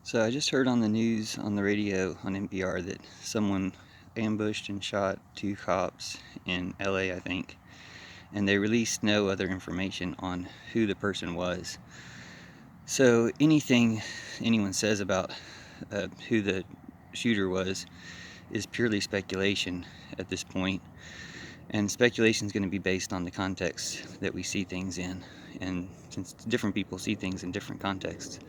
So I just heard on the news on the radio on NPR that someone ambushed and shot two cops in LA, I think, and they released no other information on who the person was. So anything anyone says about who the shooter was is purely speculation at this point, and speculation is going to be based on the context that we see things in. And since different people see things in different contexts,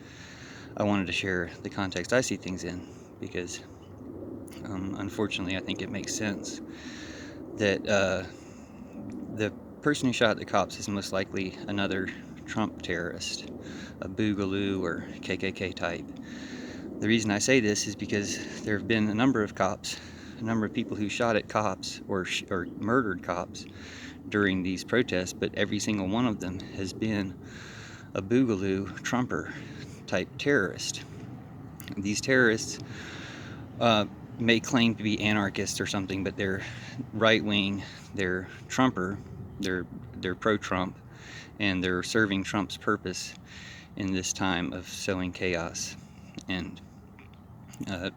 I wanted to share the context I see things in because unfortunately, I think it makes sense that the person who shot the cops is most likely another Trump terrorist, a Boogaloo or KKK type. The reason I say this is because there have been a number of cops, a number of people who shot at cops or murdered cops during these protests, but every single one of them has been a Boogaloo Trumper type terrorist. These terrorists may claim to be anarchists or something, but they're right wing, they're Trumper, they're pro-Trump, and they're serving Trump's purpose in this time of sowing chaos and uh,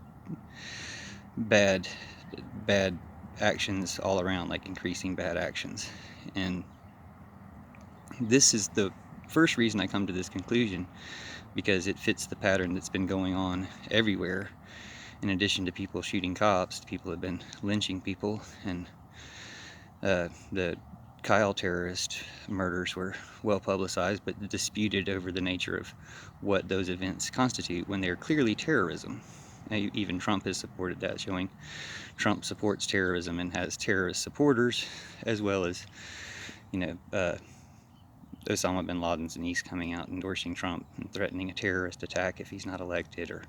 bad bad actions all around, like increasing bad actions. And this is the first reason I come to this conclusion, because it fits the pattern that's been going on everywhere. In addition to people shooting cops, people have been lynching people, and the Kyle terrorist murders were well publicized, but disputed over the nature of what those events constitute when they're clearly terrorism. Even Trump has supported that, showing Trump supports terrorism and has terrorist supporters, as well as, Osama bin Laden's niece coming out endorsing Trump and threatening a terrorist attack if he's not elected, or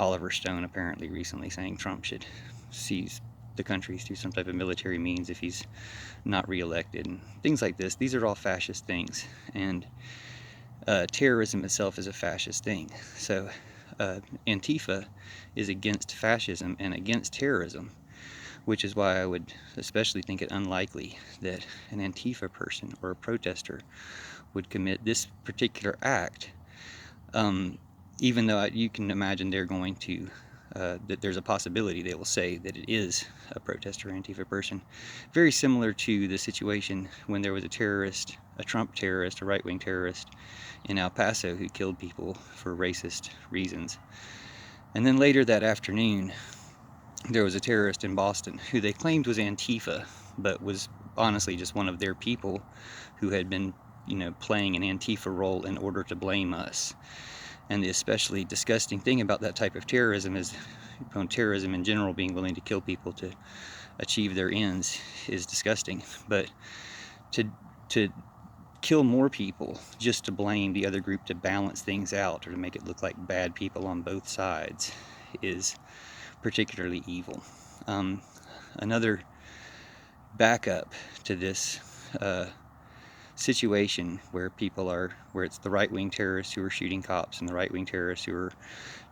Oliver Stone apparently recently saying Trump should seize the country through some type of military means if he's not reelected, and things like this. These are all fascist things, and terrorism itself is a fascist thing. So Antifa is against fascism and against terrorism, which is why I would especially think it unlikely that an Antifa person or a protester would commit this particular act, even though you can imagine they're going to, that there's a possibility they will say that it is a protester or Antifa person. Very similar to the situation when there was a terrorist, a Trump terrorist, a right-wing terrorist in El Paso who killed people for racist reasons. And then later that afternoon, there was a terrorist in Boston who they claimed was Antifa, but was honestly just one of their people who had been, playing an Antifa role in order to blame us. And the especially disgusting thing about that type of terrorism is, terrorism in general, being willing to kill people to achieve their ends, is disgusting. But to kill more people just to blame the other group, to balance things out or to make it look like bad people on both sides, is particularly evil. Another backup to this situation where it's the right-wing terrorists who are shooting cops and the right-wing terrorists who are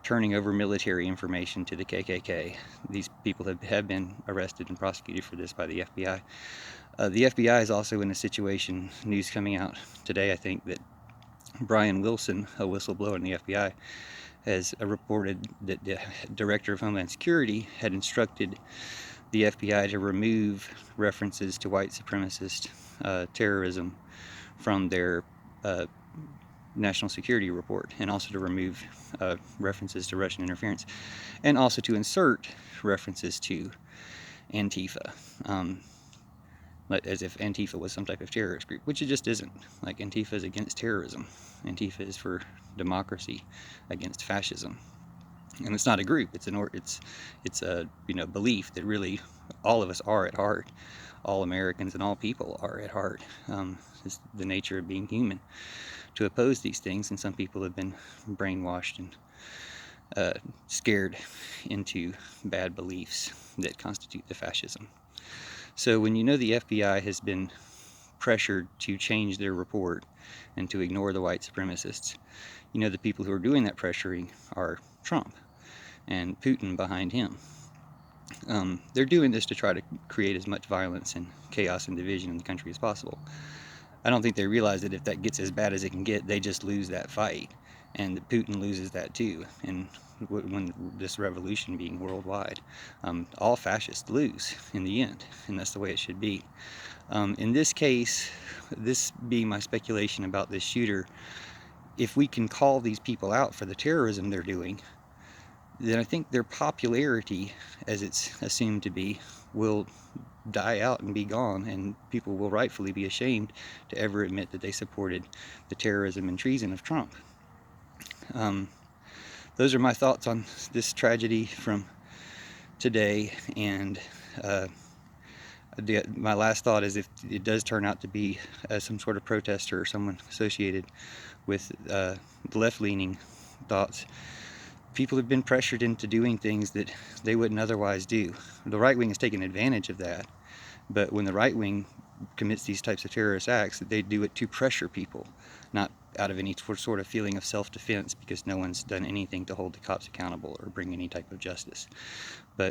turning over military information to the KKK. These people have been arrested and prosecuted for this by the FBI. The FBI is also in a situation, news coming out today, I think, that Brian Wilson, a whistleblower in the FBI, has reported that the Director of Homeland Security had instructed the FBI to remove references to white supremacist terrorism from their national security report, and also to remove references to Russian interference, and also to insert references to Antifa, as if Antifa was some type of terrorist group, which it just isn't. Like, Antifa is against terrorism. Antifa is for democracy against fascism. And it's not a group, it's a belief that really all of us are at heart. All Americans and all people are at heart. It's the nature of being human to oppose these things, and some people have been brainwashed and scared into bad beliefs that constitute the fascism. So when the FBI has been pressured to change their report and to ignore the white supremacists, the people who are doing that pressuring are Trump and Putin behind him. They're doing this to try to create as much violence and chaos and division in the country as possible. I don't think they realize that if that gets as bad as it can get, they just lose that fight. and Putin loses that too. And when this revolution being worldwide, all fascists lose in the end, and that's the way it should be. In this case, this being my speculation about this shooter, if we can call these people out for the terrorism they're doing, then I think their popularity, as it's assumed to be, will die out and be gone, and people will rightfully be ashamed to ever admit that they supported the terrorism and treason of Trump. Those are my thoughts on this tragedy from today, and my last thought is, if it does turn out to be some sort of protester or someone associated with the left-leaning thoughts, people have been pressured into doing things that they wouldn't otherwise do. The right wing has taken advantage of that, but when the right wing commits these types of terrorist acts, they do it to pressure people, not out of any sort of feeling of self-defense, because no one's done anything to hold the cops accountable or bring any type of justice. But